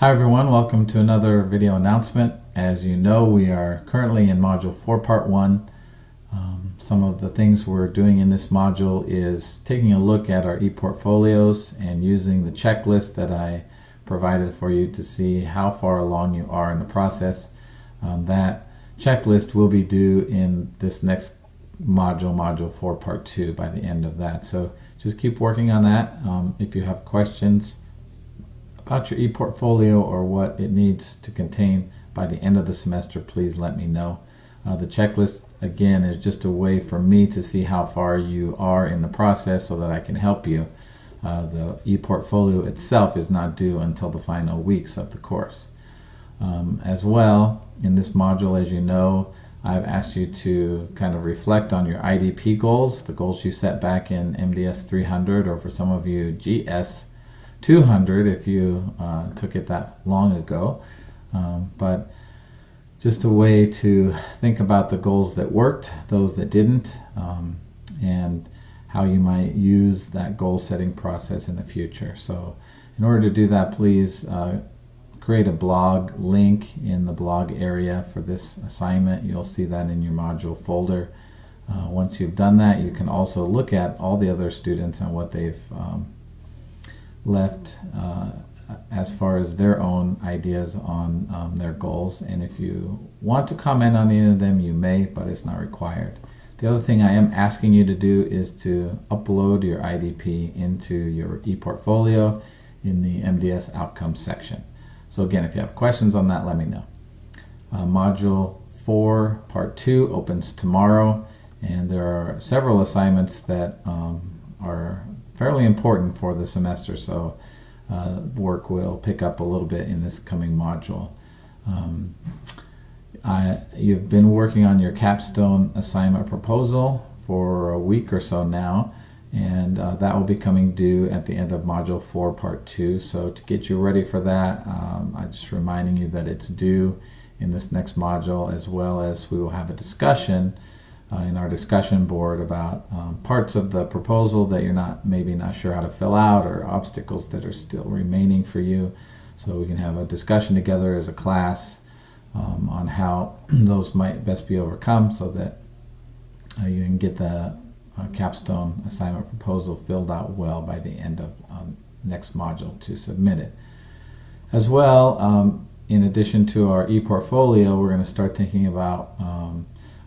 Hi everyone, welcome to another video announcement. As you know, we are currently in Module 4 Part 1. Some of the things we're doing in this module is taking a look at our ePortfolios and using the checklist that I provided for you to see how far along you are in the process. That checklist will be due in this next module, Module 4 Part 2, by the end of that. So just keep working on that. If you have questions about your ePortfolio or what it needs to contain by the end of the semester, please let me know. The checklist, again, is just a way for me to see how far you are in the process so that I can help you. The ePortfolio itself is not due until the final weeks of the course. As well, in this module, as you know, I've asked you to kind of reflect on your IDP goals, the goals you set back in MDS 300, or for some of you, GS 200 if you took it that long ago. But just a way to think about the goals that worked, those that didn't, and how you might use that goal setting process in the future. So in order to do that, please create a blog link in the blog area for this assignment. You'll see that in your module folder. Once you've done that, you can also look at all the other students and what they've left as far as their own ideas on their goals. And if you want to comment on any of them, you may, but it's not required. The other thing I am asking you to do is to upload your IDP into your ePortfolio in the MDS Outcomes section. So again, if you have questions on that, let me know. Module 4 Part 2 opens tomorrow, and there are several assignments that are fairly important for the semester, so work will pick up a little bit in this coming module. You've been working on your capstone assignment proposal for a week or so now, and that will be coming due at the end of Module 4 Part 2. So to get you ready for that, I'm just reminding you that it's due in this next module, as well as we will have a discussion in our discussion board about parts of the proposal that you're maybe not sure how to fill out, or obstacles that are still remaining for you. So we can have a discussion together as a class on how those might best be overcome, so that you can get the capstone assignment proposal filled out well by the end of next module to submit it. As well, in addition to our ePortfolio, we're going to start thinking about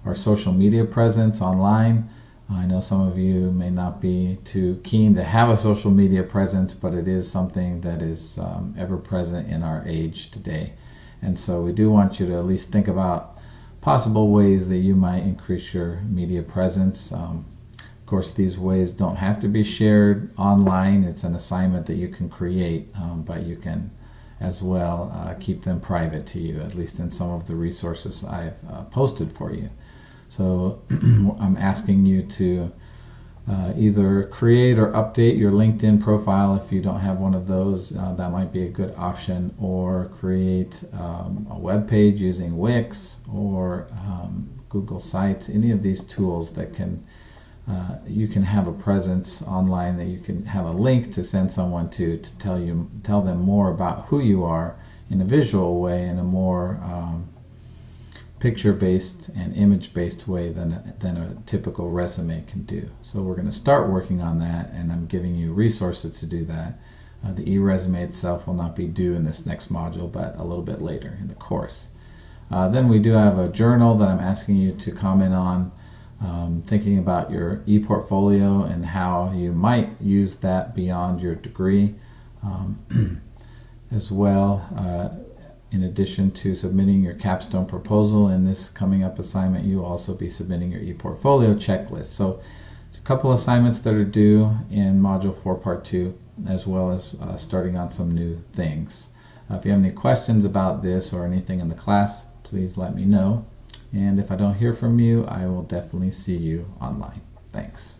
our social media presence online. I know some of you may not be too keen to have a social media presence, but it is something that is ever present in our age today. And so we do want you to at least think about possible ways that you might increase your media presence. Of course, these ways don't have to be shared online. It's an assignment that you can create, but you can as well keep them private to you, at least in some of the resources I've posted for you. So I'm asking you to either create or update your LinkedIn profile. If you don't have one of those, that might be a good option, or create a web page using Wix or Google Sites, any of these tools that can you can have a presence online, that you can have a link to send someone to tell them more about who you are in a visual way, in a more picture-based and image-based way than a typical resume can do. So we're going to start working on that, and I'm giving you resources to do that. The e-resume itself will not be due in this next module, but a little bit later in the course. Then we do have a journal that I'm asking you to comment on, thinking about your ePortfolio and how you might use that beyond your degree. As well, in addition to submitting your capstone proposal in this coming up assignment, you'll also be submitting your ePortfolio checklist. So a couple assignments that are due in Module 4 Part 2, as well as starting on some new things. If you have any questions about this or anything in the class, please let me know. And if I don't hear from you, I will definitely see you online. Thanks.